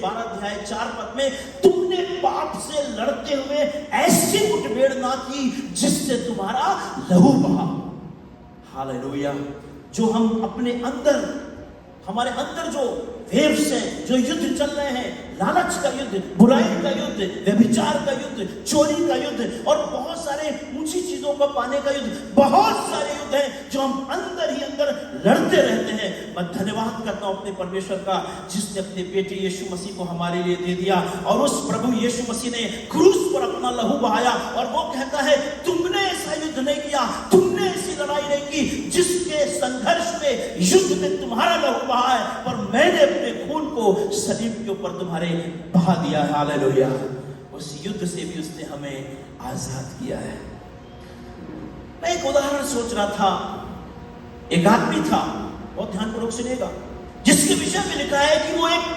12 अध्याय 4 पद में, तुमने पाप से लड़ते हुए ऐसी मुठभेड़ ना की जिससे तुम्हारा लहू बहा। हालेलुया। जो हम अपने अंदर, हमारे अंदर जो वेव्स हैं, जो युद्ध चल रहे हैं, लालच का युद्ध, बुराई का युद्ध, व्यभिचार का युद्ध, चोरी का युद्ध और बहुत सारे ऊंची चीजों को पाने का युद्ध, बहुत सारे युद्ध हैं जो हम अंदर ही अंदर लड़ते रहते हैं। मैं धन्यवाद करता हूं अपने परमेश्वर का, जिसने अपने बेटे यीशु मसीह को हमारे लिए दे दिया और उस प्रभु यीशु मसीह ने क्रूस पर अपना लहू बहाया और वो कहता है, तुमने ऐसा युद्ध नहीं किया, तुमने ऐसी लड़ाई नहीं की जिसके संघर्ष में, युद्ध में तुम्हारा लहू बहा है, पर मैंने अपने खून को सलीब के ऊपर तुम्हारे बहा दिया है। हालेलुया। उस युद्ध से भी उसने हमें आजाद किया है। मैं एक उदाहरण सोच रहा था। एक आदमी था, बहुत ध्यानपूर्वक सुनिएगा, जिसके विषय में लिखा है कि वो एक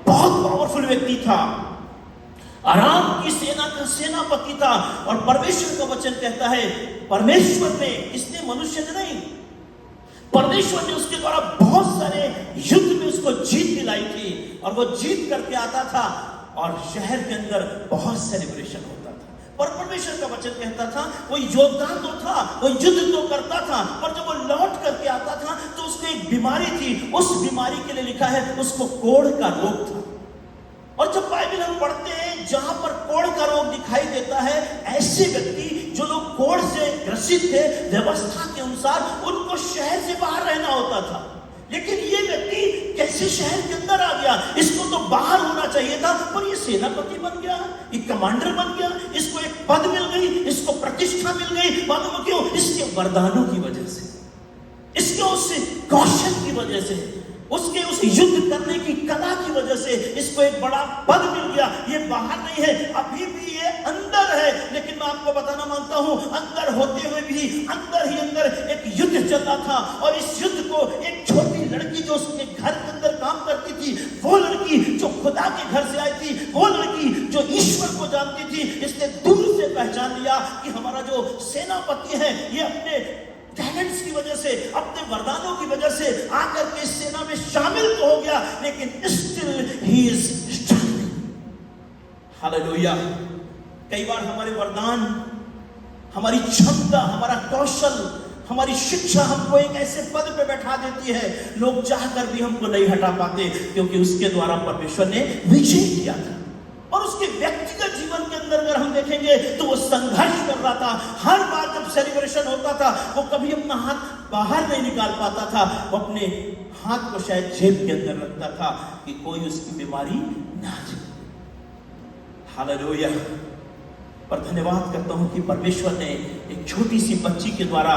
बहुत पावरफुल व्यक्ति था, आराम की सेना का सेनापति था और परमेश्वर का वचन कहता है, परमेश्वर ने, इसने मनुष्य ने नहीं, परमेश्वर ने उसके द्वारा बहुत सारे युद्ध में उसको जीत दिलाई थी और वो जीत करके आता था और शहर के अंदर बहुत सेलिब्रेशन होता था। पर परमेश्वर का वचन कहता था, वो योद्धा तो था, वो युद्ध तो करता था, पर जब वो लौट करके आता था तो उसको एक बीमारी थी। उस बीमारी के लिए लिखा है उसको कोढ़ का रोग था। और जब बाइबल हम पढ़ते हैं, जहां पर कोढ़ का रोग दिखाई देता है, ऐसे व्यक्ति जो लोग कोढ़ से ग्रसित थे, व्यवस्था के अनुसार उनको शहर से बाहर रहना होता था। लेकिन ये व्यक्ति कैसे शहर के अंदर आ गया? इसको तो बाहर होना चाहिए था, पर ये सेनापति बन गया, ये कमांडर बन गया, इसको एक पद मिल गई, इसको प्रतिष्ठा मिल गई। मालूम क्यों? इसके वरदानों की वजह से, इसके उस कौशल की वजह से, उसके उस युद्ध करने की कला की वजह से इसको एक बड़ा पद मिल गया। ये बाहर नहीं है, अभी भी ये अंदर है। लेकिन मैं आपको बताना मानता हूं, अंदर होते हुए भी अंदर ही अंदर एक युद्ध चल रहा था। और इस युद्ध को एक छोटी लड़की जो उसके घर के अंदर काम करती थी, वो लड़की जो खुदा के घर से आई थी, वो लड़की जो ईश्वर को जानती थी, इसने दूर से पहचान लिया कि हमारा जो सेनापति है, ये अपने टैलेंट्स की वजह से, अपने वरदानों की वजह से आकर के इस सेना में शामिल तो हो गया, लेकिन still he is struggling. Hallelujah. कई बार हमारे वरदान, हमारी क्षमता, हमारा कौशल, हमारी शिक्षा हमको एक ऐसे पद पे बैठा देती है, लोग चाहकर भी हमको नहीं हटा पाते, क्योंकि उसके द्वारा परमेश्वर ने विजय किया था। और उसके व्यक्तिगत जीवन के अंदर अगर हम देखेंगे तो वो संघर्ष कर रहा था। हर बार जब सेलिब्रेशन होता था, वो कभी अपना हाथ बाहर नहीं निकाल पाता था, वो अपने हाथ को शायद जेब के अंदर रखता था कि कोई उसकी बीमारी ना जाए। हालेलुया। पर धन्यवाद करता हूं कि परमेश्वर ने एक छोटी सी बच्ची के द्वारा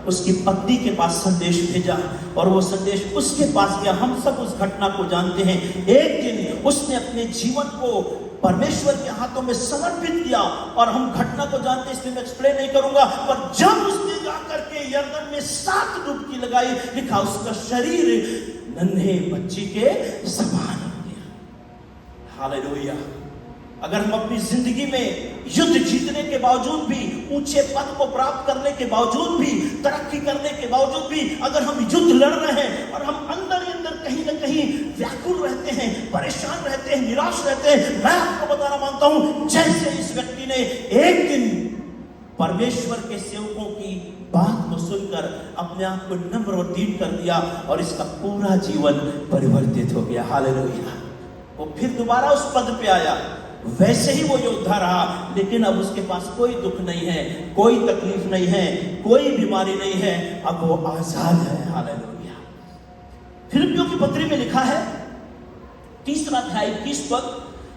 उसकी पत्नी के पास संदेश भेजा और वो संदेश उसके पास गया। हम सब उस घटना को जानते हैं। एक दिन उसने अपने जीवन को परमेश्वर के हाथों में समर्पित किया और हम घटना को जानते हैं, इसलिए मैं एक्सप्लेन नहीं करूंगा। पर जब उसने जाकर के यर्दन में 7 डुबकी लगाई, लिखा उसका शरीर नन्हे बच्ची के समान हो गया। हालेलुया। अगर हम अपनी जिंदगी में युद्ध जीतने के बावजूद भी, ऊंचे पद को प्राप्त करने के बावजूद भी, तरक्की करने के बावजूद भी अगर हम युद्ध लड़ रहे हैं और हम अंदर ही अंदर कहीं ना कहीं व्याकुल रहते हैं, परेशान रहते हैं, निराश रहते हैं, मैं आपको बताना मानता हूं, जैसे इस व्यक्ति ने एक दिन परमेश्वर के सेवकों की बात को सुनकर अपने आप को नम्र और दीन कर दिया और इसका पूरा जीवन परिवर्तित हो गया। हालेलुया। वो फिर दोबारा उस पद पे आया, वैसे ही वो योद्धा रहा, लेकिन अब उसके पास कोई दुख नहीं है, कोई तकलीफ नहीं है, कोई बीमारी नहीं है, अब वो आजाद है। हालेलुया। फिलिप्पियों की पत्री में लिखा है 3 अध्याय 21 पद,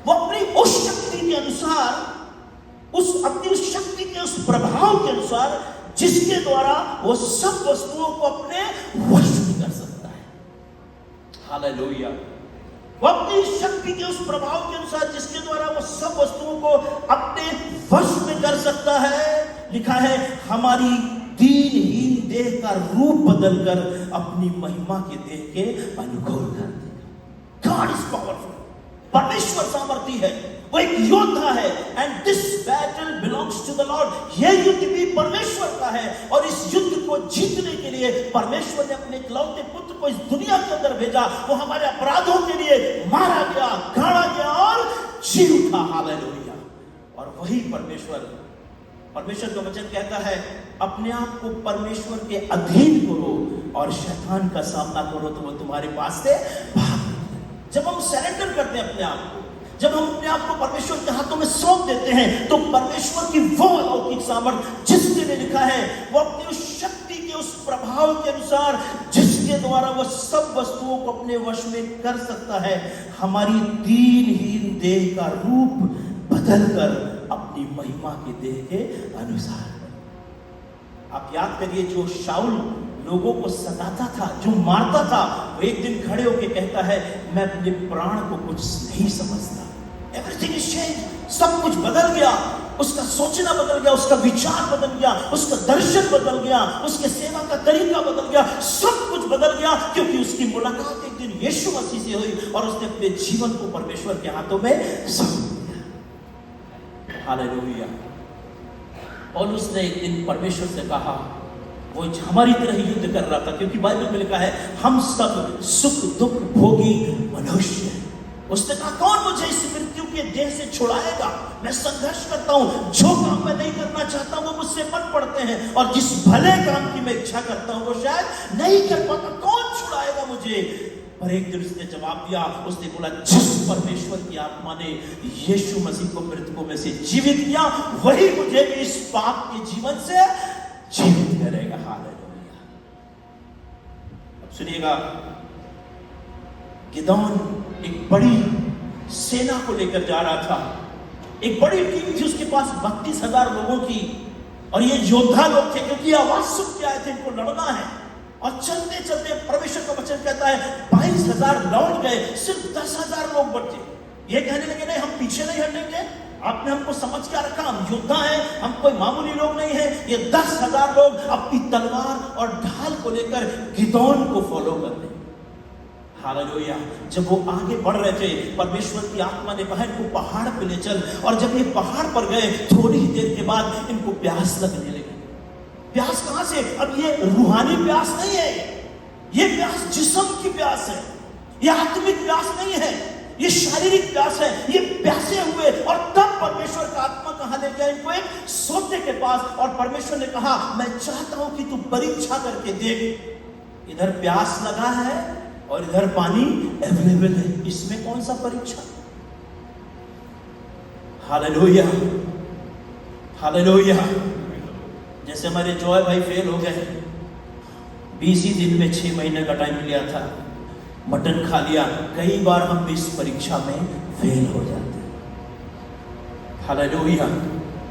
वो अपनी उस शक्ति के अनुसार, अपनी उस शक्ति के उस प्रभाव के अनुसार, जिसके द्वारा वो सब वस्तुओं को अपने वश में कर सकता है। हालेलुया। वो अपनी शक्ति के उस प्रभाव के अनुसार, जिसके द्वारा वो सब वस्तुओं को अपने वश में कर सकता है। लिखा है, हमारी दीनहीन देह का रूप बदलकर अपनी महिमा के देह के अनुकूल कर देगा। God is powerful. परमेश्वर सामर्थी है, वो एक योद्धा है। And this battle belongs to the Lord. यह युद्ध भी परमेश्वर का है और इस युद्ध को जीतने के लिए परमेश्वर ने अपने इकलौते पुत्र को इस दुनिया के अंदर भेजा, वो हमारे अपराधों के लिए मारा गया, गाड़ा गया और जी उठा। हालेलुया। और वही परमेश्वर का वचन कहता है, अपने आप को परमेश्वर के अधीन करो और शैतान का सामना करो तो वो तुम्हारे पास से भाग। जब हम सरेंडर करते हैं अपने आप को, जब हम अपने आप को परमेश्वर के हाथों में सौंप देते हैं, तो परमेश्वर की वो अलौकिक सामर्थ जिसके लिए लिखा है, वो अपनी उस शक्ति के उस प्रभाव के अनुसार जिसके द्वारा वो सब वस्तुओं को अपने वश में कर सकता है, हमारी दीनहीन देह का रूप बदलकर अपनी महिमा के देह के अनुसार। आप याद करिए, जो शाऊल लोगों को सताता था, जो मारता था, वो एक दिन खड़े होकर कहता है, मैं अपने प्राण को कुछ नहीं समझता। एवरीथिंग इज चेंज, सब कुछ बदल गया, उसका सोचना बदल गया, उसका विचार बदल गया, उसका दर्शन बदल गया, उसके सेवा का तरीका बदल गया, सब कुछ बदल गया, क्योंकि उसकी मुलाकात एक दिन यीशु मसीह से हुई और उसने अपने जीवन को परमेश्वर के हाथों में सौंप दिया। हालेलुया। पौलुस ने एक दिन परमेश्वर से कहा, वो हमारी तरह युद्ध कर रहा था, क्योंकि बाइबल में लिखा है, हम सब सुख दुख भोगी मनुष्य। उसने कहा, कौन मुझे इस मृत्यु के देह से छुड़ाएगा? मैं संघर्ष करता हूं, जो काम मैं नहीं करना चाहता हूं वो मुझसे बन पड़ते हैं, और जिस भले काम की मैं इच्छा करता हूं वो शायद नहीं कर पाता। कौन छुड़ाएगा मुझे? और एक दिन उसने जवाब दिया, उसने बोला, जिस परमेश्वर की आत्मा ने यीशु मसीह को मृतकों में से जीवित किया, वही मुझे भी इस पाप के जीवन से जीवित करेगा। हालेलुया। अब सुनिएगा, गिदोन एक बड़ी सेना को लेकर जा रहा था, एक बड़ी टीम थी उसके पास, 32,000 लोगों की, और ये योद्धा लोग थे, क्योंकि आवाज सुन के आए थे इनको लड़ना है। और चलते चलते परमेश्वर का वचन कहता है 22,000 लौट गए, सिर्फ 10,000 लोग बचे। ये कहने लगे, नहीं, हम पीछे नहीं हटेंगे, आपने हमको समझ क्या रखा, हम योद्धा हैं, हम कोई मामूली लोग नहीं हैं। ये 10,000 लोग अपनी तलवार और ढाल को लेकर गिदोन को फॉलो करते। हालेलुया। जब वो आगे बढ़ रहे थे, परमेश्वर की आत्मा ने कहा, इनको पहाड़ पे ले चल। और जब ये पहाड़ पर गए, थोड़ी ही देर के बाद इनको प्यास लगने लगी। प्यास कहां से? अब ये रूहानी प्यास नहीं है, ये प्यास जिस्म की प्यास है, ये आत्मिक प्यास नहीं है, ये शारीरिक प्यास है। ये प्यासे हुए, और तब परमेश्वर का आत्मा कहां ले गया इनको? एक सोते के पास। और परमेश्वर ने कहा, मैं चाहता हूं कि तू परीक्षा करके देख, इधर प्यास लगा है और इधर पानी अवेलेबल है, इसमें कौन सा परीक्षा? Hallelujah, hallelujah. जैसे हमारे जॉय भाई फेल हो गए, 20 ही दिन में 6 महीने का टाइम लिया था, मटन खा लिया। कई बार हम इस परीक्षा में फेल हो जाते हैं। हालेलुया।